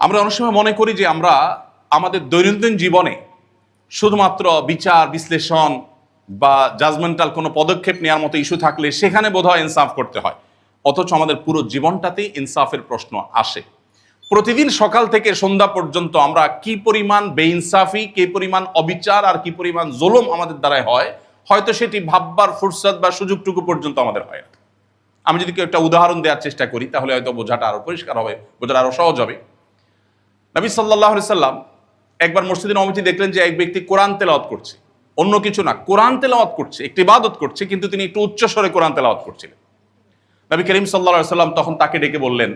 আমরা অনেক সময় মনে করি যে আমরা আমাদের দৈনন্দিন জীবনে শুধুমাত্র বিচার বিশ্লেষণ বা জাজমেন্টাল কোনো পদক্ষেপ নেওয়ার মতো ইস্যু থাকলে সেখানে বোধহয় ইনসাফ করতে হয়, অথচ আমাদের পুরো জীবনটাতেই ইনসাফের প্রশ্ন আসে। প্রতিদিন সকাল থেকে সন্ধ্যা পর্যন্ত আমরা কি পরিমাণ বেইনসাফি, কি পরিমাণ অবিচার আর কি পরিমাণ জুলুম আমাদের দ্বারাই হয়, হয়তো সেটি ভাববার ফুরসত বা সুযোগটুকু পর্যন্ত আমাদের হয় না। আমি যদি একটা উদাহরণ দেওয়ার চেষ্টা করি তাহলে হয়তো বোঝাটা আরো পরিষ্কার হবে, বোঝাটা আরো সহজ হবে। নবী সাল্লাল্লাহু আলাইহি সাল্লাম একবার মসজিদে নববীতে দেখলেন যে এক ব্যক্তি কোরআন তেলাওয়াত করছে, অন্য কিছু না, কোরআন তেলাওয়াত করছে, একটি ইবাদত করছে, কিন্তু তিনি একটু উচ্চ স্বরে কোরআন তেলাওয়াত করছিলেন। নবী করিম সাল্লাল্লাহু আলাইহি সাল্লাম তখন তাকে ডেকে বললেন,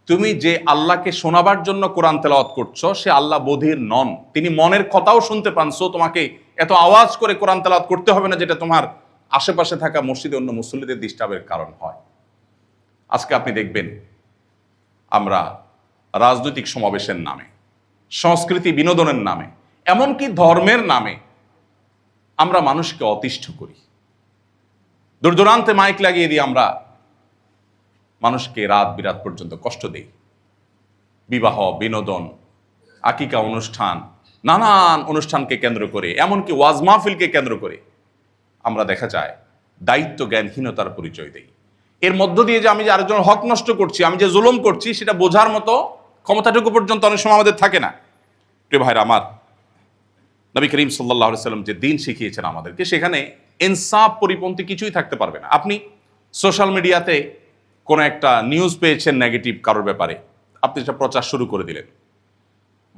তুমি যে আল্লাহকে শোনাবার জন্য কোরআন তেলাওয়াত করছো সে আল্লাহ বধির নন, তিনি মনের কথাও শুনতে পান, সো তোমাকে এত আওয়াজ করে কোরআন তেলাওয়াত করতে হবে না যেটা তোমার আশেপাশে থাকা মসজিদে অন্য মুসল্লিদের ডিস্টার্বের কারণ হয়। আজকে আপনি দেখবেন আমরা রাজনৈতিক সমাবেশের নামে, সংস্কৃতি বিনোদনের নামে, এমনকি ধর্মের নামে আমরা মানুষকে অতিষ্ঠ করি। দূর দূরান্তে মাইক লাগিয়ে দিয়ে আমরা মানুষকে রাত বিরাত পর্যন্ত কষ্ট দেই। বিবাহ, বিনোদন, আকিকা অনুষ্ঠান, নানান অনুষ্ঠানকে কেন্দ্র করে, এমনকি ওয়াজ মাহফিলকে কেন্দ্র করে আমরা দেখা যায় দায়িত্ব জ্ঞানহীনতার পরিচয় দেই। এর মধ্য দিয়ে যে আমি যে আরেকজন হক নষ্ট করছি, আমি যে জুলুম করছি, সেটা বোঝার মতো ক্ষমতাটুকু পর্যন্ত অনেক সময় আমাদের থাকে না। প্রিয় ভাইরা আমার, নবী করিম সাল্লাল্লাহু আলাইহি সাল্লাম যে দিন শিখিয়েছেন আমাদেরকে, সেখানে ইনসাফ পরিপন্থী কিছুই থাকতে পারবে না। আপনি সোশ্যাল মিডিয়াতে কোনো একটা নিউজ পেয়েছেন নেগেটিভ কারোর ব্যাপারে, আপনি সেটা প্রচার শুরু করে দিলেন।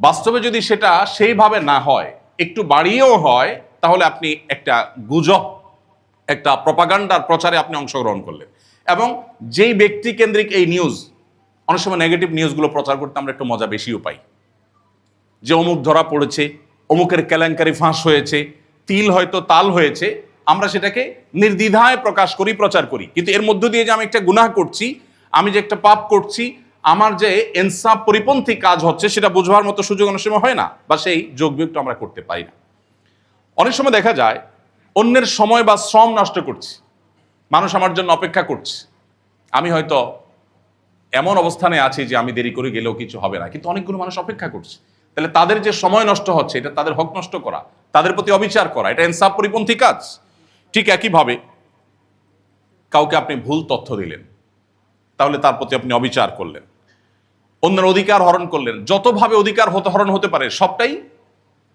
বাস্তবে যদি সেটা সেইভাবে না হয়, একটু বাড়িয়েও হয়, তাহলে আপনি একটা গুজব, একটা প্রপাগান্ডার প্রচারে আপনি অংশগ্রহণ করলেন। এবং যেই ব্যক্তি কেন্দ্রিক এই নিউজ, অনেক সময় নেগেটিভ নিউজগুলো প্রচার করতে আমরা একটু মজা বেশিও পাই, যে অমুক ধরা পড়েছে, অমুকের কেলেঙ্কারি ফাঁস হয়েছে, তিল হয়তো তাল হয়েছে, আমরা সেটাকে নির্দ্বিধায় প্রকাশ করি, প্রচার করি। কিন্তু এর মধ্য দিয়ে যে আমি একটা গুনাহ করছি, আমি যে একটা পাপ করছি, আমার যে ইনসাফ পরিপন্থী কাজ হচ্ছে, সেটা বোঝবার মতো সুযোগ অনেক সময় হয় না, বা সেই যোগ বিয়োগটা আমরা করতে পারি না। অনেক সময় দেখা যায় অন্যের সময় বা শ্রম নষ্ট করছি, মানুষ আমার জন্য অপেক্ষা করছে, আমি হয়তো এমন অবস্থানে আছি যে আমি দেরি করে গেলেও কিছু হবে না, কিন্তু অনেকগুলো মানুষ অপেক্ষা করছে। তাহলে তাদের যে সময় নষ্ট হচ্ছে, এটা তাদের হক নষ্ট করা, তাদের প্রতি অবিচার করা, এটা ইনসাফ পরিপন্থী কাজ। ঠিক একইভাবে কাউকে আপনি ভুল তথ্য দিলেন, তাহলে তার প্রতি আপনি অবিচার করলেন, অন্যের অধিকার হরণ করলেন। যতভাবে অধিকার হরণ হতে পারে সবটাই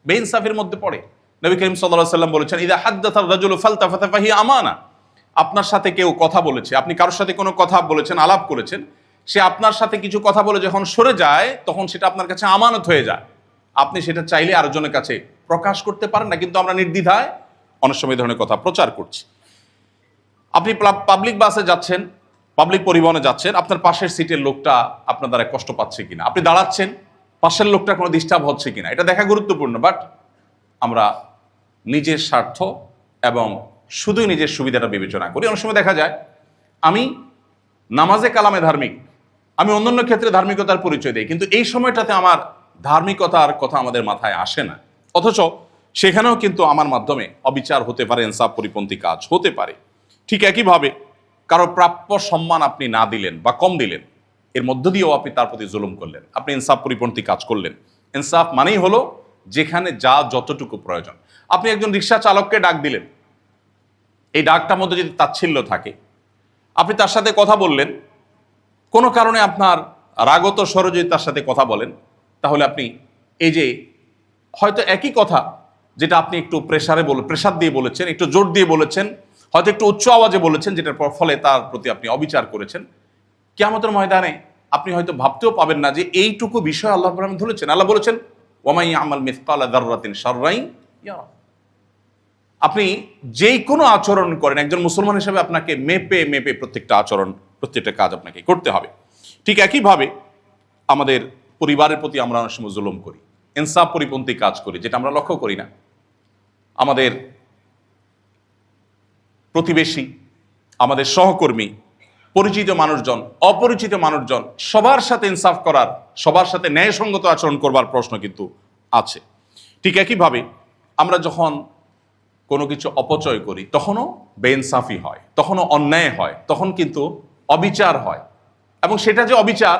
বেইনসাফের মধ্যে পড়ে। নবী করিম সাল্লাল্লাহু আলাইহি সাল্লাম বলেছেন, ইযা হাদ্দাসার রাজুলু ফালতাফাতা ফাহিয়া আমানা। আপনার সাথে কেউ কথা বলেছে, আপনি কারোর সাথে কোনো কথা বলেছেন, আলাপ করেছেন, সে আপনার সাথে কিছু কথা বলে যখন সরে যায়, তখন সেটা আপনার কাছে আমানত হয়ে যায়। আপনি সেটা চাইলে আরেকজনের কাছে প্রকাশ করতে পারেন না, কিন্তু আমরা নির্দ্বিধায় অনেক সময় এই ধরনের কথা প্রচার করছি। আপনি পাবলিক বাসে যাচ্ছেন, পাবলিক পরিবহনে যাচ্ছেন, আপনার পাশের সিটের লোকটা আপনার দ্বারা কষ্ট পাচ্ছে কিনা, আপনি দাঁড়াচ্ছেন, পাশের লোকটা কোনো ডিস্টার্ব হচ্ছে কিনা, এটা দেখা গুরুত্বপূর্ণ। বাট আমরা নিজের স্বার্থ এবং শুধুই নিজের সুবিধাটা বিবেচনা করি। অনেক সময় দেখা যায় আমি নামাজে কালামে ধার্মিক, আমি অন্যান্য ক্ষেত্রে ধার্মিকতার পরিচয় দিই, কিন্তু এই সময়টাতে আমার ধার্মিকতার কথা আমাদের মাথায় আসে না, অথচ সেখানেও কিন্তু আমার মাধ্যমে অবিচার হতে পারে, ইনসাফ পরিপন্থী কাজ হতে পারে। ঠিক একইভাবে কারো প্রাপ্য সম্মান আপনি না দিলেন বা কম দিলেন, এর মধ্য দিয়েও আপনি তার প্রতি জুলুম করলেন, আপনি ইনসাফ পরিপন্থী কাজ করলেন। ইনসাফ মানেই হলো যেখানে যা যতটুকু প্রয়োজন। আপনি একজন রিক্সা চালককে ডাক দিলেন, এই ডাকটার মধ্যে যদি তাচ্ছিল্য থাকে, আপনি তার সাথে কথা বললেন, কোনো কারণে আপনার রাগত স্বরে যদি তার সাথে কথা বলেন, তাহলে আপনি এই যে হয়তো একই কথা যেটা আপনি একটু প্রেসার দিয়ে বলেছেন, একটু জোর দিয়ে বলেছেন, হয়তো একটু উচ্চ আওয়াজে বলেছেন, যেটার ফলে তার প্রতি আপনি অবিচার করেছেন, কিয়ামতের ময়দানে আপনি হয়তো ভাবতেও পাবেন না যে এইটুকু বিষয় আল্লাহ রাব্বুল আলামিন ধরেছেন। আল্লাহ বলেছেন, ওয়ামাই ইয়ামাল মিসকালা যাররাতিন শাররান ইয়ারা। আপনি যেই কোনো আচরণ করেন, একজন মুসলমান হিসেবে আপনাকে মেপে মেপে প্রত্যেকটা আচরণ, প্রত্যেকটা কাজ আপনাকে করতে হবে। ঠিক একইভাবে আমাদের পরিবারের প্রতি আমরা অনেক সময় জুলুম করি, ইনসাফ পরিপন্থী কাজ করি, যেটা আমরা লক্ষ্য করি না। আমাদের প্রতিবেশী, আমাদের সহকর্মী, পরিচিত মানুষজন, অপরিচিত মানুষজন, সবার সাথে ইনসাফ করার, সবার সাথে ন্যায়সঙ্গত আচরণ করবার প্রশ্ন কিন্তু আছে। ঠিক একইভাবে আমরা যখন কোনো কিছু অপচয় করি, তখনও বেইনসাফি হয়, তখনও অন্যায় হয়, তখন কিন্তু অবিচার হয়। এবং সেটা যে অবিচার,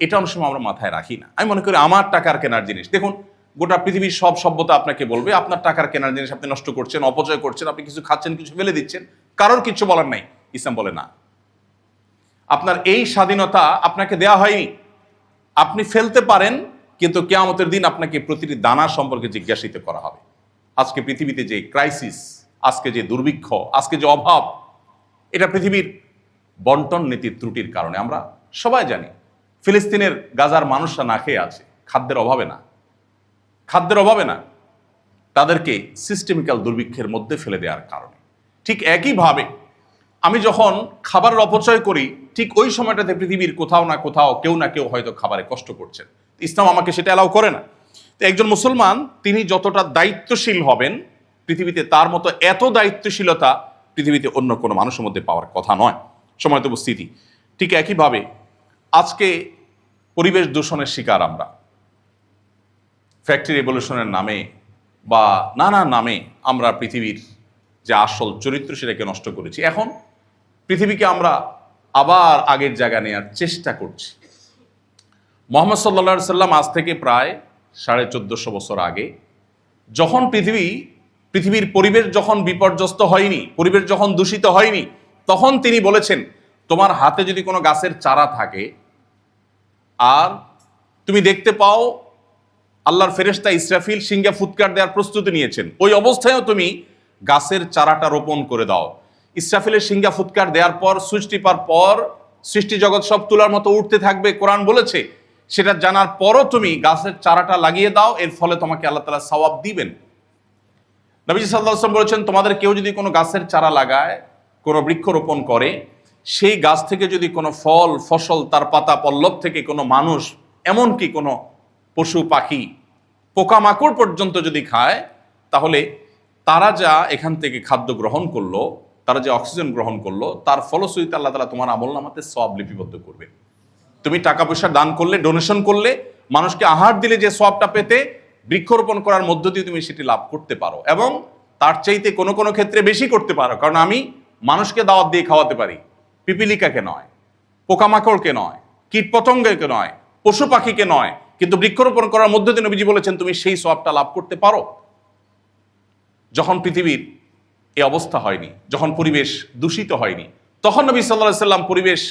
এটা অনেক সময় আমরা মাথায় রাখি না। আমি মনে করি আমার টাকার কেনার জিনিস, দেখুন গোটা পৃথিবীর সব সভ্যতা আপনাকে বলবে আপনার টাকার কেনার জিনিস আপনি নষ্ট করছেন, অপচয় করছেন, আপনি কিছু খাচ্ছেন, কিছু ফেলে দিচ্ছেন, কারোর কিছু বলার নাই। ইসলাম বলে না, আপনার এই স্বাধীনতা আপনাকে দেয়া হয়নি, আপনি ফেলতে পারেন, কিন্তু কিয়ামতের দিন আপনাকে প্রতিটি দানা সম্পর্কে জিজ্ঞাসিত করা হবে। আজকে পৃথিবীতে যে ক্রাইসিস, আজকে যে দুর্ভিক্ষ, আজকে যে অভাব, এটা পৃথিবীর বন্টন নীতির ত্রুটির কারণে। আমরা সবাই জানি ফিলিস্তিনের গাজার মানুষরা না খেয়ে আছে, খাদ্যের অভাবে না, খাদ্যের অভাবে না, তাদেরকে সিস্টেমিক্যাল দুর্ভিক্ষের মধ্যে ফেলে দেওয়ার কারণে। ঠিক একইভাবে আমি যখন খাবারের অপচয় করি, ঠিক ওই সময়টাতে পৃথিবীর কোথাও না কোথাও কেউ না কেউ হয়তো খাবারে কষ্ট করছেন। ইসলাম আমাকে সেটা অ্যালাউ করে না। তো একজন মুসলমান তিনি যতটা দায়িত্বশীল হবেন, পৃথিবীতে তার মতো এত দায়িত্বশীলতা পৃথিবীতে অন্য কোনো মানুষের মধ্যে পাওয়ার কথা নয়। সময়ত উপস্থিতি ঠিক একইভাবে আজকে পরিবেশ দূষণের শিকার আমরা, ফ্যাক্টরি রেভলিউশনের নামে বা নানা নামে আমরা পৃথিবীর যে আসল চরিত্র সেটাকে নষ্ট করেছি। এখন পৃথিবীকে আমরা আবার আগের জায়গা নেওয়ার চেষ্টা করছি। মুহাম্মদ সাল্লাল্লাহু আলাইহি সাল্লাম আজ থেকে প্রায় 1450 বছর আগে, যখন পৃথিবীর পরিবেশ যখন বিপর্যস্ত হয়নি, পরিবেশ যখন দূষিত হয়নি, তখন তিনি বলেছেন তোমার হাতে যদি কোনো গাছের চারা থাকে আর তুমি দেখতে পাও আল্লাহর ফেরেশতা ইসরাফিল সিংহে ফুৎকার দেওয়ার প্রস্তুতি নিয়েছেন, ওই অবস্থায়ও তুমি গাছের চারাটা রোপণ করে দাও। ইসরাফিলের সিংহা ফুৎকার দেওয়ার পর সুইচ টিপার পর সৃষ্টি জগৎ সব তুলার মতো উঠতে থাকবে, কোরআন বলেছে। সেটা জানার পরও তুমি গাছের চারাটা লাগিয়ে দাও, এর ফলে তোমাকে আল্লাহ তাআলা সওয়াব দিবেন। নবীজি সাল্লাল্লাহু আলাইহি ওয়াসাল্লাম বলেছেন তোমাদের কেউ যদি কোনো গাছের চারা লাগায়, কোনো বৃক্ষ রোপণ করে, সেই গাছ থেকে যদি কোনো ফল ফসল, তার পাতা পল্লব থেকে কোনো মানুষ, এমনকি কোনো পশু পাখি পোকামাকড় পর্যন্ত যদি খায়, তাহলে তারা যা এখান থেকে খাদ্য গ্রহণ করলো, তারা যে অক্সিজেন গ্রহণ করলো, তার ফলশ্রুতিতে আল্লাহ তাআলা তোমার আমলনামাতে সওয়াব লিপিবদ্ধ করবে। তুমি টাকা পয়সা দান করলে, ডোনেশন করলে, মানুষকে আহার দিলে যে সওয়াবটা পেতে, বৃক্ষরোপণ করার মধ্য দিয়ে তুমি সেটি লাভ করতে পারো, এবং তার চাইতে কোনো কোনো ক্ষেত্রে বেশি করতে পারো। কারণ আমি মানুষকে দাওয়াত দিয়ে খাওয়াতে পারি, পিপিলিকাকে নয়, পোকামাকড়কে নয়, কীটপতঙ্গকে নয়, পশু পাখিকে নয়, কিন্তু বৃক্ষরোপণ করার মধ্য দিয়ে নবীজি বলেছেন তুমি সেই সওয়াবটা লাভ করতে পারো। যখন পৃথিবীর এই অবস্থা হয়নি, যখন পরিবেশ দূষিত হয়নি, তখন নবী সাল্লাল্লাহু আলাইহি সাল্লাম পরিবেশ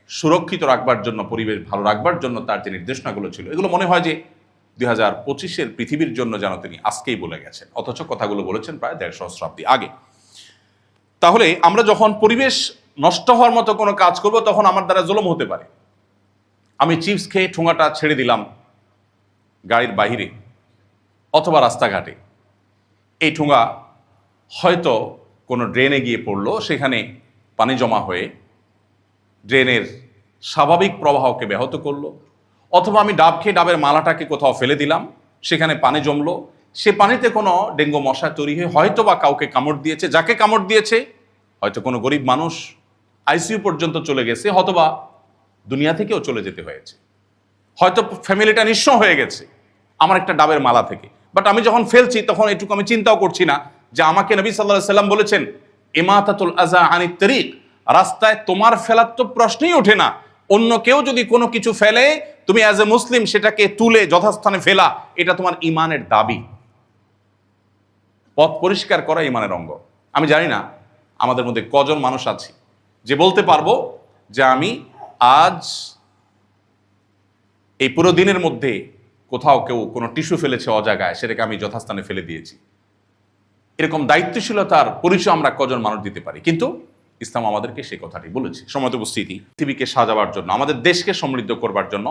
সুরক্ষিত রাখবার জন্য, পরিবেশ ভালো রাখবার জন্য তার যে নির্দেশনাগুলো ছিল, এগুলো মনে হয় যে 2025-এর পৃথিবীর জন্য যেন তিনি আজকেই বলে গেছেন, অথচ কথাগুলো বলেছেন প্রায় 1.5 সহস্রাব্দী আগে। তাহলে আমরা যখন পরিবেশ নষ্ট হওয়ার মতো কোনো কাজ করব, তখন আমার দ্বারা জুলুম হতে পারে। আমি চিপস খেয়ে ঠোঙাটা ছেড়ে দিলাম গাড়ির বাহিরে অথবা রাস্তাঘাটে, এই ঠোঙা হয়তো কোনো ড্রেনে গিয়ে পড়লো, সেখানে পানি জমা হয়ে ড্রেনের স্বাভাবিক প্রবাহকে ব্যাহত করলো, অথবা আমি ডাব খেয়ে ডাবের মালাটাকে কোথাও ফেলে দিলাম, সেখানে পানি জমলো, সে পানিতে কোনো ডেঙ্গু মশা তৈরি হয়ে হয়তো বা কাউকে কামড় দিয়েছে, যাকে কামড় দিয়েছে হয়তো কোনো গরিব মানুষ আইসিইউ পর্যন্ত চলে গেছে, হয়তোবা দুনিয়া থেকেও চলে যেতে হয়েছে, হয়তো ফ্যামিলিটা নিঃস্ব হয়ে গেছে আমার একটা ডাবের মালা থেকে। বাট আমি যখন ফেলছি তখন এটুকু আমি চিন্তাও করছি না যে আমাকে নবী সাল্লাল্লাহু আলাইহি সাল্লাম বলেছেন ইমাতাতুল আযা আনিত তারিক, রাস্তায় তোমার ফেলার তো প্রশ্নই ওঠে না, অন্য কেউ যদি কোনো কিছু ফেলে তুমি অ্যাজ এ মুসলিম সেটাকে তুলে যথাস্থানে ফেলা, এটা তোমার ইমানের দাবি। পথ পরিষ্কার করা ইমানের অঙ্গ। আমি জানি না আমাদের মধ্যে কজন মানুষ আছে যে বলতে পারবো যে আমি আজ এই পুরো দিনের মধ্যে কোথাও কেউ কোনো টিস্যু ফেলেছে অজায়গায়, সেটাকে আমি যথাস্থানে ফেলে দিয়েছি। এরকম দায়িত্বশীলতার পরিচয় আমরা কজন মানুষ দিতে পারি? কিন্তু ইসলাম আমাদেরকে সেই কথাটি বলেছে। সময়ত উপস্থিতি, পৃথিবীকে সাজাবার জন্য, আমাদের দেশকে সমৃদ্ধ করবার জন্য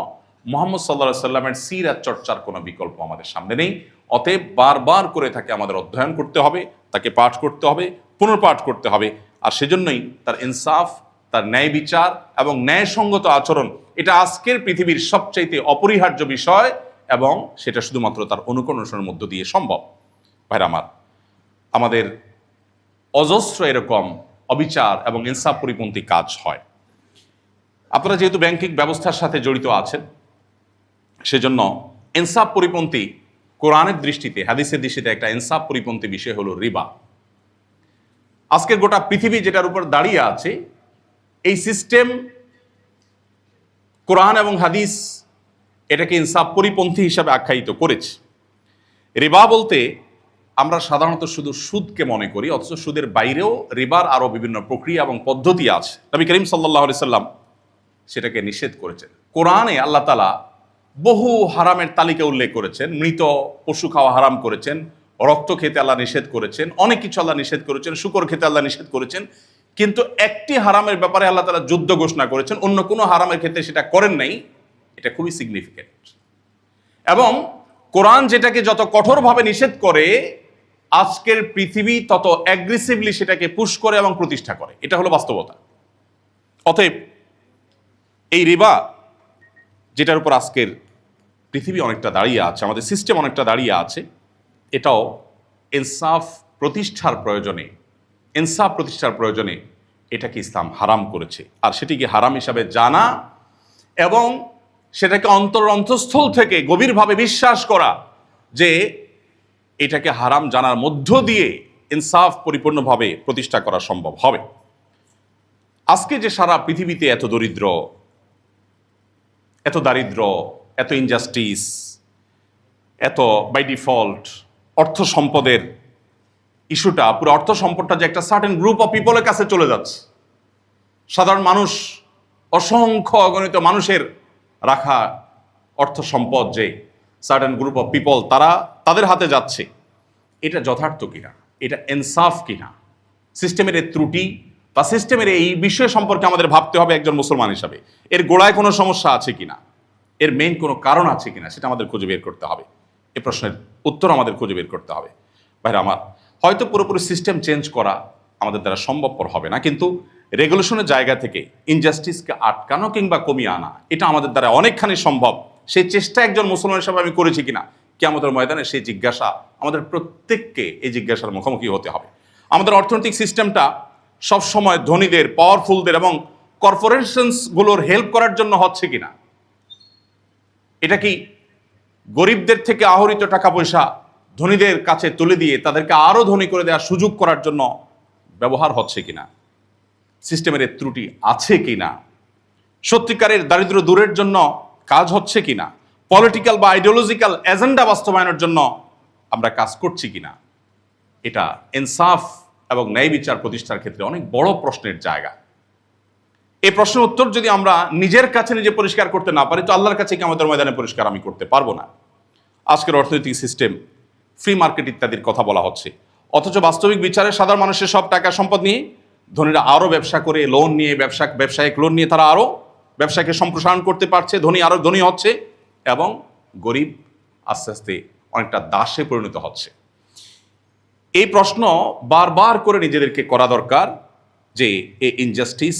মুহাম্মদ সাল্লাল্লাহু আলাইহি সাল্লামের সিরাত চর্চার কোনো বিকল্প আমাদের সামনে নেই। অতএব বারবার করে তাকে আমাদের অধ্যয়ন করতে হবে, তাকে পাঠ করতে হবে, পুনর্পাঠ করতে হবে। আর সেজন্যই তার ইনসাফ, তার ন্যায় বিচার এবং ন্যায়সঙ্গত আচরণ, এটা আজকের পৃথিবীর সবচাইতে অপরিহার্য বিষয়, এবং সেটা শুধুমাত্র তার অনুকরণের মধ্য দিয়ে সম্ভব। ভাইরা আমার, আমাদের অজস্র এরকম অবিচার এবং ইনসাফ পরিপন্থী কাজ হয়। আপনারা যেহেতু ব্যাংকিং ব্যবস্থার সাথে জড়িত আছেন, সেজন্য ইনসাফ পরিপন্থী কোরআনের দৃষ্টিতে, হাদিসের দৃষ্টিতে একটা ইনসাফ পরিপন্থী বিষয় হলো রিবা। আজকের গোটা পৃথিবী যেটার উপর দাঁড়িয়ে আছে, এই সিস্টেম কোরআন এবং হাদিস এটাকে ইনসাফ পরিপন্থী হিসাবে আখ্যায়িত করেছে। রিবা বলতে আমরা সাধারণত শুধু সুদকে মনে করি, অথচ সুদের বাইরেও রিবার আরও বিভিন্ন প্রক্রিয়া এবং পদ্ধতি আছে। নবী করিম সাল্লাল্লাহু আলাইহি সাল্লাম সেটাকে নিষেধ করেছেন। কোরআনে আল্লাহ তাআলা বহু হারামের তালিকা উল্লেখ করেছেন। মৃত পশু খাওয়া হারাম করেছেন, রক্ত খেতে আল্লাহ নিষেধ করেছেন, অনেক কিছু আল্লাহ নিষেধ করেছেন, শূকর খেতে আল্লাহ নিষেধ করেছেন। কিন্তু একটি হারামের ব্যাপারে আল্লাহ তাআলা যুদ্ধ ঘোষণা করেছেন, অন্য কোনো হারামের ক্ষেত্রে সেটা করেন নাই। এটা খুবই সিগনিফিকেন্ট। এবং কোরআন যেটাকে যত কঠোরভাবে নিষেধ করে, আজকের পৃথিবী তত অ্যাগ্রেসিভলি সেটাকে পুশ করে এবং প্রতিষ্ঠা করে। এটা হলো বাস্তবতা। অতএব এই রিবা, যেটার উপর আজকের পৃথিবী অনেকটা দাঁড়িয়ে আছে, আমাদের সিস্টেম অনেকটা দাঁড়িয়ে আছে, এটাও ইনসাফ প্রতিষ্ঠার প্রয়োজনে এটাকে ইসলাম হারাম করেছে। আর সেটিকে হারাম হিসাবে জানা এবং সেটাকে অন্তঃস্থল থেকে গভীরভাবে বিশ্বাস করা যে এটাকে হারাম জানার মধ্য দিয়ে ইনসাফ পরিপূর্ণভাবে প্রতিষ্ঠা করা সম্ভব হবে। আজকে যে সারা পৃথিবীতে এত দারিদ্র, এত ইনজাস্টিস, এত বাই ডিফল্ট অর্থ সম্পদের ইস্যুটা, পুরো অর্থ সম্পদটা যে একটা সার্টেন গ্রুপ অফ পিপলের কাছে চলে যাচ্ছে, সাধারণ মানুষ, অসংখ্য অগণিত মানুষের রাখা অর্থ সম্পদ যে সার্টেন গ্রুপ অফ পিপল তাদের হাতে যাচ্ছে, এটা যথার্থ কিনা, এটা ইনসাফ কিনা, সিস্টেমের এই ত্রুটি বা সিস্টেমের এই বিষয় সম্পর্কে আমাদের ভাবতে হবে একজন মুসলমান হিসাবে। এর গোড়ায় কোনো সমস্যা আছে কিনা, এর মেইন কোনো কারণ আছে কিনা, সেটা আমাদের খুঁজে বের করতে হবে। এই প্রশ্নের উত্তর আমাদের খুঁজে বের করতে হবে। ভাইরা আমার, হয়তো পুরোপুরি সিস্টেম চেঞ্জ করা আমাদের দ্বারা সম্ভবপর হবে না, কিন্তু রেগুলেশনের জায়গা থেকে ইনজাস্টিসকে আটকানো কিংবা কমিয়ে আনা, এটা আমাদের দ্বারা অনেকখানি সম্ভব। সেই চেষ্টা একজন মুসলমান হিসাবে আমি করেছি কিনা, কিয়ামতের ময়দানে সেই জিজ্ঞাসা আমাদের প্রত্যেককে, এই জিজ্ঞাসার মুখোমুখি হতে হবে। আমাদের অর্থনৈতিক সিস্টেমটা সবসময় ধনীদের, পাওয়ারফুলদের এবং কর্পোরেশনসগুলোর হেল্প করার জন্য হচ্ছে কিনা, এটা কি গরিবদের থেকে আহরিত টাকা পয়সা ধনীদের কাছে তুলে দিয়ে তাদেরকে আরো ধনী করে দেওয়ার সুযোগ করার জন্য ব্যবহার হচ্ছে কিনা, সিস্টেমের ত্রুটি আছে কিনা, সত্যিকারের দারিদ্র দূরের জন্য কাজ হচ্ছে কিনা, পলিটিক্যাল বা আইডিওলজিক্যাল এজেন্ডা বাস্তবায়নের জন্য আমরা কাজ করছি কিনা, এটা ইনসাফ এবং ন্যায় বিচার প্রতিষ্ঠার ক্ষেত্রে অনেক বড় প্রশ্নের জায়গা। এই প্রশ্নের উত্তর যদি আমরা নিজের কাছে নিজে পরিষ্কার করতে না পারি, তো আল্লাহর কাছে কি আমাদের ময়দানে পরিষ্কার আমি করতে পারবো না। আজকের অর্থনৈতিক সিস্টেম, ফ্রি মার্কেট ইত্যাদির কথা বলা হচ্ছে, অথচ বাস্তবিক বিচারে সাধারণ মানুষের সব টাকা সম্পদ নিয়ে ধনীরা আরো ব্যবসা করে, লোন নিয়ে, ব্যবসায়িক লোন নিয়ে তারা আরো ব্যবসাকে সম্প্রসারণ করতে পারছে, ধনী আরো ধনী হচ্ছে এবং গরিব আস্তে আস্তে অনেকটা দাসে পরিণত হচ্ছে। এই প্রশ্ন বারবার করে নিজেদেরকে করা দরকার যে এই ইনজাস্টিস,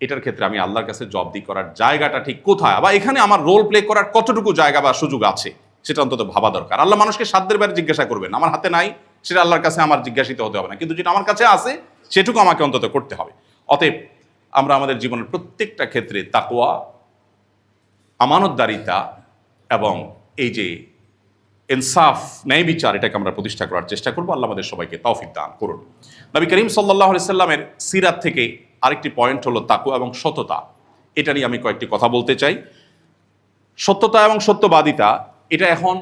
এটার ক্ষেত্রে আমি আল্লাহর কাছে জবাবদিহি করার জায়গাটা ঠিক কোথায়, বা এখানে আমার রোল প্লে করার কতটুকু জায়গা বা সুযোগ আছে, সেটা অন্তত ভাবা দরকার। আল্লাহ মানুষকে সাধ্যের বাইরে জিজ্ঞাসা করবেন, আমার হাতে নাই সেটা আল্লাহর কাছে আমার জিজ্ঞাসিত হতে হবে না, কিন্তু যেটা আমার কাছে আছে সেটুকু আমাকে অন্তত করতে হবে। অতএব আমরা আমাদের জীবনের প্রত্যেকটা ক্ষেত্রে তাকওয়া, আমানতদারিতা এবং এই যে ইনসাফ, ন্যায় বিচার, এটাকে আমরা প্রতিষ্ঠা করার চেষ্টা করবো। আল্লাহ আমাদের সবাইকে তৌফিক দান করুন। নবী করিম সাল্লাল্লাহু আলাইহি সাল্লামের সিরাত থেকে আরেকটি পয়েন্ট হলো তাকওয়া এবং সততা। এটা নিয়ে আমি কয়েকটি কথা বলতে চাই। সত্যতা এবং সত্যবাদিতা, এটা এখন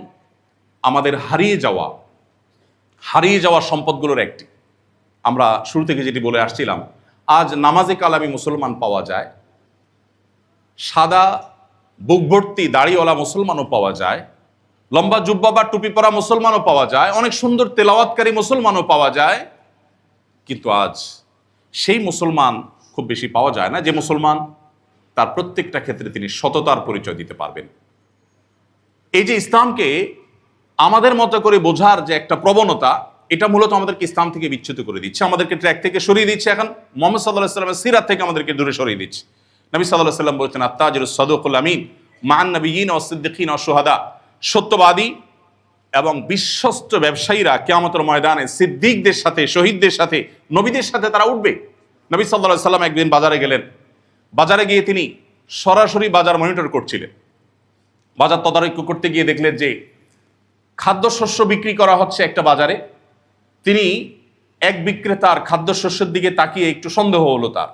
আমাদের হারিয়ে যাওয়া সম্পদগুলোর একটি। আমরা শুরু থেকে যেটি বলে আসছিলাম, আজ নামাজে কালামি মুসলমান পাওয়া যায়, সাদা বুক ভর্তি দাড়িওয়ালা মুসলমানও পাওয়া যায়, লম্বা জুব্বা বা টুপি পরা মুসলমানও পাওয়া যায়, অনেক সুন্দর তেলাওয়াতকারী মুসলমানও পাওয়া যায়, কিন্তু আজ সেই মুসলমান খুব বেশি পাওয়া যায় না যে মুসলমান তার প্রত্যেকটা ক্ষেত্রে তিনি সততার পরিচয় দিতে পারবেন। এই যে ইসলামকে আমাদের মতো করে বোঝার যে একটা প্রবণতা, এটা মূলত আমাদেরকে ইসলাম থেকে বিচ্যুত করে দিচ্ছে, আমাদেরকে ট্র্যাক থেকে সরিয়ে দিচ্ছে। এখন মুহাম্মদ সাল্লাল্লাহু আলাইহি সাল্লামের সিরাত থেকে আমাদেরকে দূরে সরিয়ে দিচ্ছে। নবী সাল্লাল্লাহু আলাইহি সাল্লাম বলেছেন, আত-তাজিরুস সাদুকুল আমিন মান নবিয়্যিন ওয়াস সিদ্দিকিন ওয়াশ শুহাদা, সত্যবাদী এবং বিশ্বস্ত ব্যবসায়ীরা কিয়ামতের ময়দানে সিদ্দিকদের সাথে, শহীদদের সাথে, নবীদের সাথে তারা উঠবে। নবী সাল্লাল্লাহু আলাইহি সাল্লাম একদিন বাজারে গেলেন। বাজারে গিয়ে তিনি সরাসরি বাজার মনিটর করছিলেন। বাজার তদারকি করতে গিয়ে দেখলেন যে খাদ্যশস্য বিক্রি করা হচ্ছে একটা বাজারে। তিনি এক বিক্রেতার খাদ্যশস্যের দিকে তাকিয়ে একটু সন্দেহ হলো তার।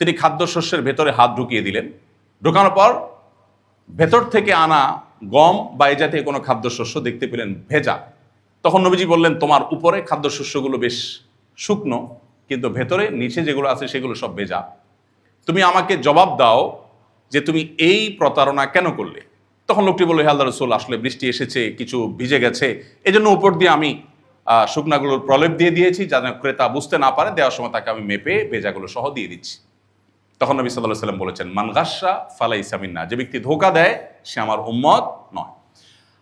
তিনি খাদ্যশস্যের ভেতরে হাত ঢুকিয়ে দিলেন। ঢোকানোর পর ভেতর থেকে আনা গম বা এই জাতীয় কোনো খাদ্যশস্য দেখতে পেলেন ভেজা, তখন নবীজি বললেন, তোমার উপরে খাদ্যশস্যগুলো বেশ শুকনো, কিন্তু ভেতরে নিচে যেগুলো আছে সেগুলো সব ভেজা। তুমি আমাকে জবাব দাও যে তুমি এই প্রতারণা কেন করলে? তখন লোকটি বলল, হে আল্লাহর রাসূল, আসলে বৃষ্টি এসেছে, কিছু ভিজে গেছে, এজন্য উপর দিয়ে আমি শুকনাগুলোর প্রলেপ দিয়ে দিয়েছি, যাতে ক্রেতা বুঝতে না পারে, দেওয়ার সময় তাকে আমি মেপে ভেজাগুলো সহ দিয়ে দিচ্ছি। তখন নবী সাল্লাল্লাহু আলাইহি ওয়াসাল্লাম বলেছেন, মান গাসসা ফালাইসা মিন্না, যে ব্যক্তি ধোঁকা দেয় সে আমার উম্মত নয়।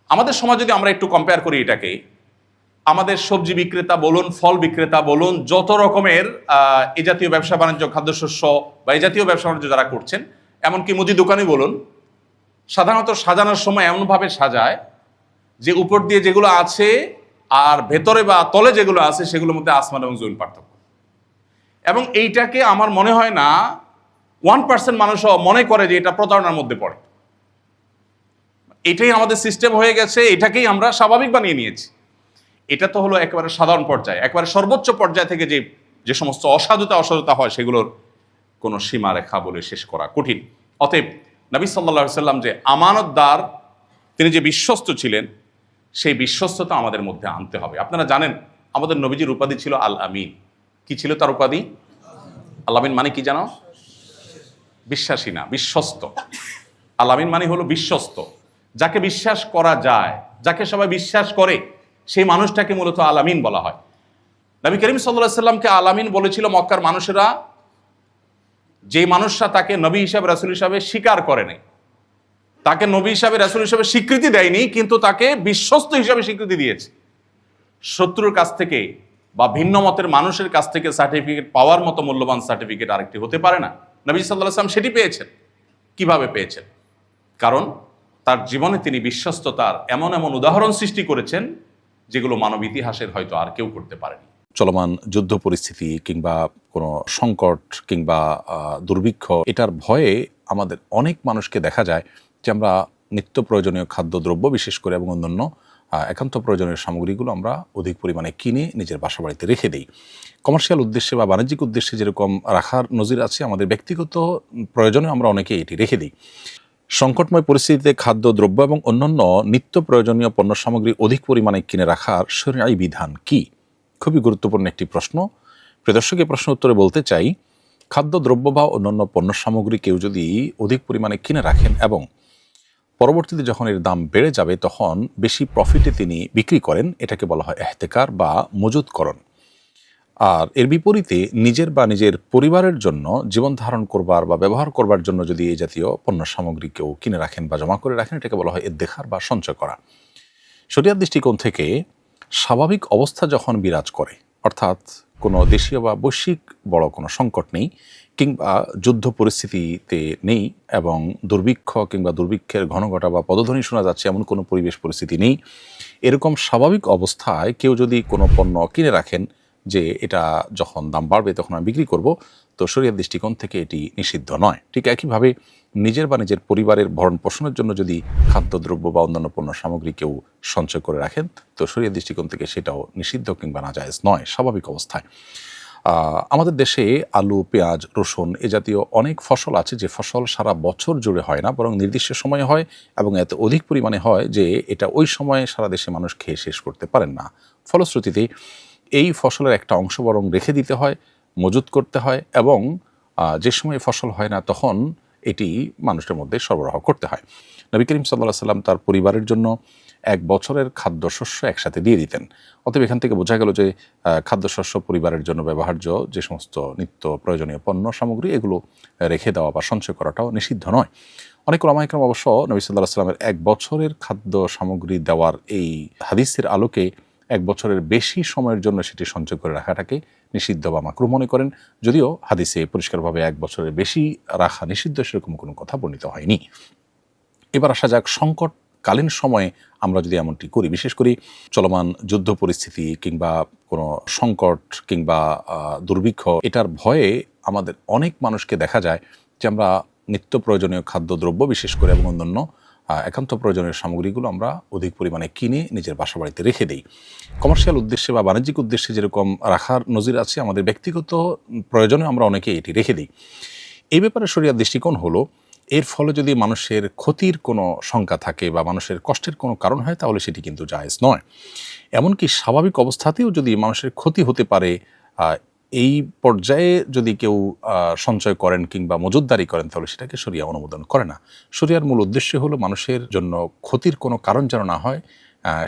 আমাদের সমাজ যদি আমরা একটু কম্পেয়ার করি এটাকে, আমাদের সবজি বিক্রেতা বলুন, ফল বিক্রেতা বলুন, যত রকমের এই জাতীয় ব্যবসা বাণিজ্য, খাদ্যশস্য বা এই জাতীয় ব্যবসা বাণিজ্য যারা করছেন, এমনকি মুদি দোকানই বলুন, সাধারণত সাজানোর সময় এমনভাবে সাজায় যে উপর দিয়ে যেগুলো আছে আর ভেতরে বা তলে যেগুলো আছে সেগুলোর মধ্যে আসমান এবং জমিন পার্থক্য। এবং এইটাকে আমার মনে হয় না 1% মানুষও মনে করে যে এটা প্রতারণার মধ্যে পড়ে। এটাই আমাদের সিস্টেম হয়ে গেছে, এটাকেই আমরা স্বাভাবিক বানিয়ে নিয়েছি। এটা তো হলো একেবারে সাধারণ পর্যায়ে, একেবারে সর্বোচ্চ পর্যায় থেকে যে সমস্ত অসাধুতা হয় সেগুলোর কোনো সীমারেখা বলে শেষ করা কঠিন। অতএব নবী সাল্লাল্লাহু আলাইহি সাল্লাম যে আমানতদার, তিনি যে বিশ্বস্ত ছিলেন, সেই বিশ্বস্ততা আমাদের মধ্যে আনতে হবে। আপনারা জানেন আমাদের নবীজির উপাধি ছিল আল আমিন। কি ছিল তার উপাধি? আল আমিন মানে কি জানো? বিশ্বাসী না, বিশ্বস্ত। আল আমিন মানে হলো বিশ্বস্ত, যাকে বিশ্বাস করা যায়, যাকে সবাই বিশ্বাস করে, সেই মানুষটাকে মূলত আল আমিন বলা হয়। নবী করিম সাল্লাল্লাহু আলাইহি সাল্লামকে আল আমিন বলেছিল মক্কার মানুষেরা, যে মানুষরা তাকে নবী হিসাবে, রাসূল হিসাবে স্বীকার করে নাই, তাকে নবী হিসাবে, রাসূল হিসাবে স্বীকৃতি দেয়নি, কিন্তু তাকে বিশ্বস্ত হিসাবে স্বীকৃতি দিয়েছে। শত্রুর কাছ থেকে বা ভিন্ন মতের মানুষের কাছ থেকে সার্টিফিকেট পাওয়ার মতো মূল্যবান সার্টিফিকেট আরেকটি হতে পারে না। নবী সাল্লাল্লাহু আলাইহি ওয়াসাল্লাম সেটি পেয়েছেন। কিভাবে পেয়েছেন? কারণ তার জীবনে তিনি বিশ্বস্ততার এমন এমন উদাহরণ সৃষ্টি করেছেন যেগুলো মানব ইতিহাসের হয়তো আর কেউ করতে পারেনি। চলমান যুদ্ধ পরিস্থিতি কিংবা কোনো সংকট কিংবা দুর্ভিক্ষ, এটার ভয়ে আমাদের অনেক মানুষকে দেখা যায় যে আমরা নিত্য প্রয়োজনীয় খাদ্যদ্রব্য বিশেষ করে এবং অন্যান্য একান্ত প্রয়োজনীয় সামগ্রীগুলো আমরা অধিক পরিমাণে কিনে নিজের বাসা বাড়িতে রেখে দিই। কমার্শিয়াল উদ্দেশ্যে বা বাণিজ্যিক উদ্দেশ্যে যেরকম রাখার নজির আছে, আমাদের ব্যক্তিগত প্রয়োজনে আমরা অনেকে এটি রেখে দিই। সংকটময় পরিস্থিতিতে খাদ্যদ্রব্য এবং অন্যান্য নিত্য প্রয়োজনীয় পণ্য সামগ্রী অধিক পরিমাণে কিনে রাখার শরীয়ী বিধান কি? খুবই গুরুত্বপূর্ণ একটি প্রশ্ন। প্রিয় দর্শক, এই প্রশ্ন উত্তরে বলতে চাই, খাদ্যদ্রব্য বা অন্যান্য পণ্য সামগ্রী কেউ যদি অধিক পরিমাণে কিনে রাখেন এবং পরবর্তীতে যখন এর দাম বেড়ে যাবে তখন বেশি প্রফিটে তিনি বিক্রি করেন, এটাকে বলা হয় ইহতেকার বা মজুতকরণ। আর এর বিপরীতে নিজের বা নিজের পরিবারের জন্য জীবন ধারণ করবার বা ব্যবহার করবার জন্য যদি এই জাতীয় পণ্য সামগ্রী কেউ কিনে রাখেন বা জমা করে রাখেন, এটাকে বলা হয় ইদ্দেখার বা সঞ্চয় করা। শরিয়ার দৃষ্টিকোণ থেকে স্বাভাবিক অবস্থা যখন বিরাজ করে, অর্থাৎ কোনো দেশীয় বা বৈশ্বিক বড় কোনো সংকট নেই কিংবা যুদ্ধ পরিস্থিতিতে নেই এবং দুর্ভিক্ষ কিংবা দুর্ভিক্ষের ঘন ঘটা বা পদধ্বনি শোনা যাচ্ছে এমন কোনো পরিবেশ পরিস্থিতি নেই, এরকম স্বাভাবিক অবস্থায় কেউ যদি কোনো পণ্য কিনে রাখেন যে এটা যখন দাম বাড়বে তখন আমি বিক্রি করব, তো শরিয়ার দৃষ্টিকোণ থেকে এটি নিষিদ্ধ নয়। ঠিক একইভাবে নিজের বা নিজের পরিবারের ভরণ পোষণের জন্য যদি খাদ্যদ্রব্য বা অন্যান্য পণ্য সামগ্রী কেউ সঞ্চয় করে রাখেন, তো শরিয়ার দৃষ্টিকোণ থেকে সেটাও নিষিদ্ধ কিংবা নাজায়েজ নয় স্বাভাবিক অবস্থায়। আমাদের দেশে আলু, পেঁয়াজ, রসুন এ জাতীয় অনেক ফসল আছে যে ফসল সারা বছর জুড়ে হয় না, বরং নির্দিষ্ট সময়ে হয় এবং এত অধিক পরিমাণে হয় যে এটা ওই সময়ে সারা দেশে মানুষ খেয়ে শেষ করতে পারেন না। ফলশ্রুতিতে এই ফসলের একটা অংশ বরং রেখে দিতে হয়, মজুত করতে হয় এবং যে সময় ফসল হয় না তখন এটি মানুষের মধ্যে সরবরাহ করতে হয়। নবী করিম সাল্লাল্লাহু আলাইহি ওয়াসাল্লাম তার পরিবারের জন্য এক বছরের খাদ্যশস্য একসাথে দিয়ে দিতেন। অতএব এখান থেকে বোঝা গেল যে খাদ্যশস্য পরিবারের জন্য ব্যবহার্য যে সমস্ত নিত্য প্রয়োজনীয় পণ্য সামগ্রী এগুলো রেখে দেওয়া বা সঞ্চয় করাটাও নিষিদ্ধ নয়। অনেক উলামা ইকরাম অবশ্য নবী সাল্লাল্লাহু আলাইহি ওয়াসাল্লামের এক বছরের খাদ্য সামগ্রী দেওয়ার এই হাদিসের আলোকে এক বছরের বেশি সময়ের জন্য সেটি সঞ্চয় করে রাখাটাকে নিষিদ্ধ বা মাকরুহ মনে করেন, যদিও হাদিসে পরিষ্কারভাবে এক বছরের বেশি রাখা নিষিদ্ধ সেরকম কোনো কথা বর্ণিত হয়নি। এবার আসা যাক, সংকটকালীন সময়ে আমরা যদি এমনটি করি, বিশেষ করে চলমান যুদ্ধ পরিস্থিতি কিংবা কোনো সংকট কিংবা দুর্ভিক্ষ, এটার ভয়ে আমাদের অনেক মানুষকে দেখা যায় যে আমরা নিত্য প্রয়োজনীয় খাদ্যদ্রব্য বিশেষ করে এবং অন্যান্য একান্ত প্রয়োজনীয় সামগ্রীগুলো আমরা অধিক পরিমাণে কিনে নিজের বাসা বাড়িতে রেখে দিই। কমার্শিয়াল উদ্দেশ্যে বা বাণিজ্যিক উদ্দেশ্যে যেরকম রাখার নজির আছে, আমাদের ব্যক্তিগত প্রয়োজনে আমরা অনেকে এটি রেখে দিই। এই ব্যাপারে শরিয়ার দৃষ্টিকোণ হলো, এর ফলে যদি মানুষের ক্ষতির কোনো শঙ্কা থাকে বা মানুষের কষ্টের কোনো কারণ হয়, তাহলে সেটি কিন্তু জায়েজ নয়। এমনকি স্বাভাবিক অবস্থাতেও যদি মানুষের ক্ষতি হতে পারে, এই পর্যায়ে যদি কেউ সঞ্চয় করেন কিংবা মজুতদারি করেন, তাহলে সেটাকে শরিয়া অনুমোদন করে না। শরিয়ার মূল উদ্দেশ্য হলো মানুষের জন্য ক্ষতির কোনো কারণ যেন না হয়,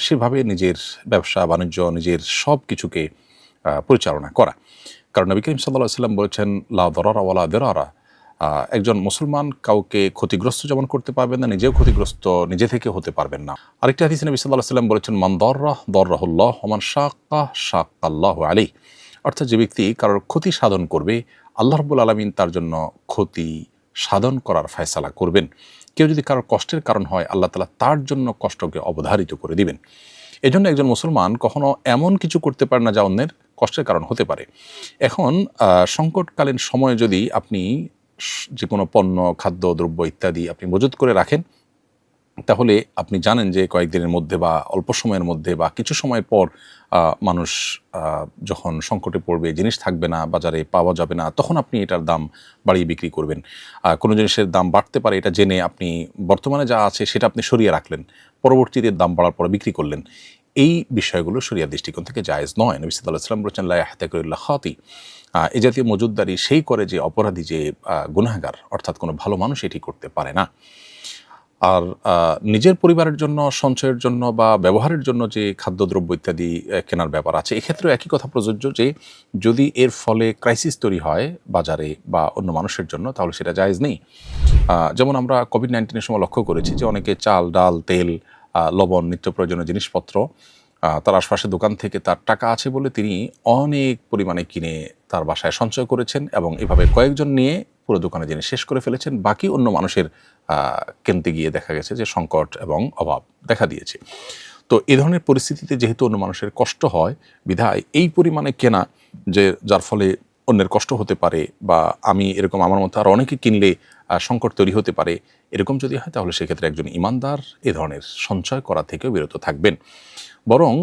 সেভাবে নিজের ব্যবসা বাণিজ্য, নিজের সব কিছুকে পরিচালনা করা। কারণ নবী করিম সাল্লাল্লাহু আলাইহি ওয়াসাল্লাম বলেছেন, লা দরারা ওয়ালা দিরারা, একজন মুসলমান কাউকে ক্ষতিগ্রস্ত যেমন করতে পারবেন না, নিজেও ক্ষতিগ্রস্ত নিজে থেকে হতে পারবেন না। আরেকটি হাদিসে নবী সাল্লাল্লাহু আলাইহি ওয়াসাল্লাম বলেছেন, মান দররাহুল্লাহ ওয়া মান শাক্কা শাক্কাল্লাহু আলাইহি। অর্থাৎ যে ব্যক্তি কারোর ক্ষতি সাধন করবে, আল্লাহ রাব্বুল আলামিন তার জন্য ক্ষতি সাধন করার ফয়সালা করবেন। কেউ যদি কারোর কষ্টের কারণ হয়, আল্লাহ তাআলা তার জন্য কষ্টকে অবধারিত করে দিবেন। এজন্য একজন মুসলমান কখনো এমন কিছু করতে পারে না যা অন্যের কষ্টের কারণ হতে পারে। এখন সংকটকালীন সময়ে যদি আপনি যে কোনো পণ্য, খাদ্য, দ্রব্য ইত্যাদি আপনি মজুত করে রাখেন, তাহলে আপনি জানেন যে কয়েকদিনের মধ্যে বা অল্প সময়ের মধ্যে বা কিছু সময় পর মানুষ যখন সংকটে পড়বে, জিনিস থাকবে না, বাজারে পাওয়া যাবে না, তখন আপনি এটার দাম বাড়িয়ে বিক্রি করবেন। কোনো জিনিসের দাম বাড়তে পারে এটা জেনে আপনি বর্তমানে যা আছে সেটা আপনি সরিয়ে রাখলেন, পরবর্তীতে দাম বাড়ার পরে বিক্রি করলেন। এই বিষয়গুলো শরিয়ার দৃষ্টিকোণ থেকে জায়েজ নয়। নবী সাল্লাল্লাহু আলাইহি ওয়াসাল্লাম বলেছেন, লা ইয়াহতাকিরু ইল্লা খাতি। এই জাতীয় মজুতদারি সেই করে যে অপরাধী, যে গুনাহগার, অর্থাৎ কোনো ভালো মানুষ এটি করতে পারে না। আর নিজের পরিবারের জন্য, সঞ্চয়ের জন্য বা ব্যবহারের জন্য যে খাদ্যদ্রব্য ইত্যাদি কেনার ব্যাপার আছে, এক্ষেত্রেও একই কথা প্রযোজ্য যে যদি এর ফলে ক্রাইসিস তৈরি হয় বাজারে বা অন্য মানুষের জন্য, তাহলে সেটা জায়েজ নেই। যেমন আমরা কোভিড-19 সময় লক্ষ্য করেছি যে অনেকে চাল, ডাল, তেল, লবণ, নিত্য প্রয়োজনীয় জিনিসপত্র তার আশপাশের দোকান থেকে তার টাকা আছে বলে তিনি অনেক পরিমাণে কিনে তার বাসায় সঞ্চয় করেছেন এবং এভাবে কয়েকজন নিয়ে পুরো দোকানে জিনিস শেষ করে ফেলেছেন। বাকি অন্য মানুষের কিনতে গিয়ে দেখা গেছে যে সংকট এবং অভাব দেখা দিয়েছে। তো এই ধরনের পরিস্থিতিতে যেহেতু অন্য মানুষের কষ্ট হয়, বিধায় এই পরিমাণে কেনা, যে যার ফলে অন্যের কষ্ট হতে পারে বা আমি এরকম আমার মতো আর অনেকে কিনলে সংকট তৈরি হতে পারে, এরকম যদি হয়, তাহলে সেক্ষেত্রে একজন ইমানদার এ ধরনের সঞ্চয় করা থেকেও বিরত থাকবেন। বরং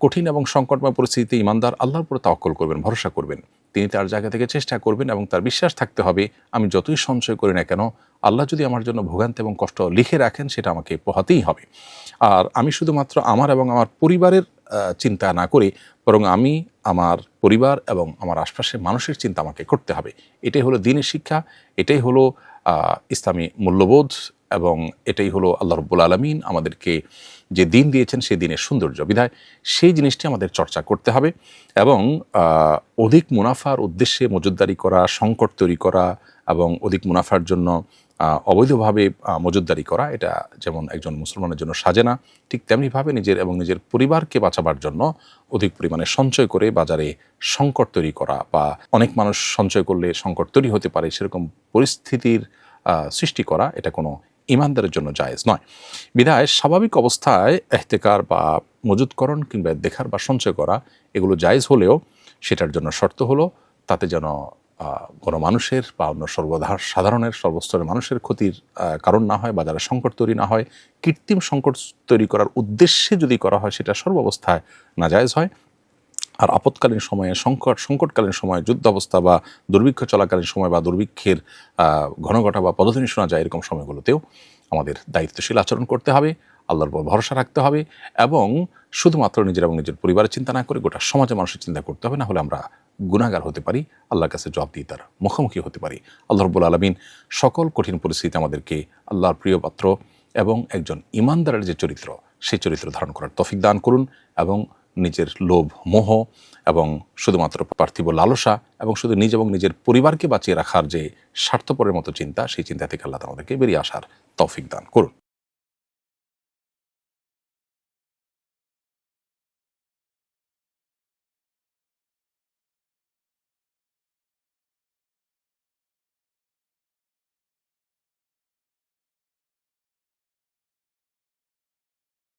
কঠিন এবং সংকটময় পরিস্থিতিতে ইমানদার আল্লাহর উপর তাওয়াক্কুল করবেন, ভরসা করবেন। তিনি তার জায়গা থেকে চেষ্টা করবেন এবং তার বিশ্বাস থাকতে হবে, আমি যতই সঞ্চয় করি না কেন, আল্লাহ যদি আমার জন্য ভোগান্তি এবং কষ্ট লিখে রাখেন, সেটা আমাকে পোহাতেই হবে। আর আমি শুধুমাত্র আমার এবং আমার পরিবারের চিন্তা না করে, বরং আমি আমার পরিবার এবং আমার আশপাশের মানুষের চিন্তা আমাকে করতে হবে। এটাই হলো দ্বীনের শিক্ষা, এটাই হলো ইসলামী মূল্যবোধ, এবং এটাই হলো আল্লাহ রাব্বুল আলামিন আমাদেরকে যে দিন দিয়েছেন সেই দিনের সৌন্দর্য। বিধায় সেই জিনিসটি আমাদের চর্চা করতে হবে এবং অধিক মুনাফার উদ্দেশ্যে মজুতদারি করা, সংকট তৈরি করা এবং অধিক মুনাফার জন্য অবৈধভাবে মজুতদারি করা, এটা যেমন একজন মুসলমানের জন্য সাজে না, ঠিক তেমনিভাবে নিজের এবং নিজের পরিবারকে বাঁচাবার জন্য অধিক পরিমাণে সঞ্চয় করে বাজারে সংকট তৈরি করা বা অনেক মানুষ সঞ্চয় করলে সংকট তৈরি হতে পারে, সেরকম পরিস্থিতির সৃষ্টি করা, এটা কোনো ইমানদারের জন্য জায়েজ নয়। বিধায় স্বাভাবিক অবস্থায় ইহতেকার বা মজুতকরণ কিংবা দেখার বা সঞ্চয় করা এগুলো জায়েজ হলেও সেটার জন্য শর্ত হলো তাতে যেন কোনো মানুষের বা অন্য সাধারণের সর্বস্তরের মানুষের ক্ষতির কারণ না হয়, বাজারে সংকট তৈরি না হয়। কৃত্রিম সংকট তৈরি করার উদ্দেশ্যে যদি করা হয়, সেটা সর্বাবস্থায় নাজায়েজ হয়। আর আপৎকালীন সময়ে, সংকটকালীন সময়ে, যুদ্ধ অবস্থা বা দুর্ভিক্ষ চলাকালীন সময় বা দুর্ভিক্ষের ঘনঘটা বা পদধ্বনি শোনা যায়, এরকম সময়গুলোতেও আমাদের দায়িত্বশীল আচরণ করতে হবে, আল্লাহর উপর ভরসা রাখতে হবে এবং শুধুমাত্র নিজের এবং নিজের পরিবারের চিন্তা না করে গোটা সমাজে মানুষের চিন্তা করতে হবে। না হলে আমরা গুনাহগার হতে পারি, আল্লাহর কাছে জবাবদিহিতার মুখোমুখি হতে পারি। আল্লাহ রাব্বুল আলামিন সকল কঠিন পরিস্থিতিতে আমাদেরকে আল্লাহর প্রিয় পাত্র এবং একজন ইমানদারের যে চরিত্র, সেই চরিত্র ধারণ করার তৌফিক দান করুন এবং নিজের লোভ, মোহ এবং শুধুমাত্র পার্থিব লালসা এবং শুধু নিজ এবং নিজের পরিবারকে বাঁচিয়ে রাখার যে স্বার্থপরের মতো চিন্তা, সেই চিন্তা থেকে আল্লাহ আমাদেরকে বেরিয়ে আসার তৌফিক দান করুন।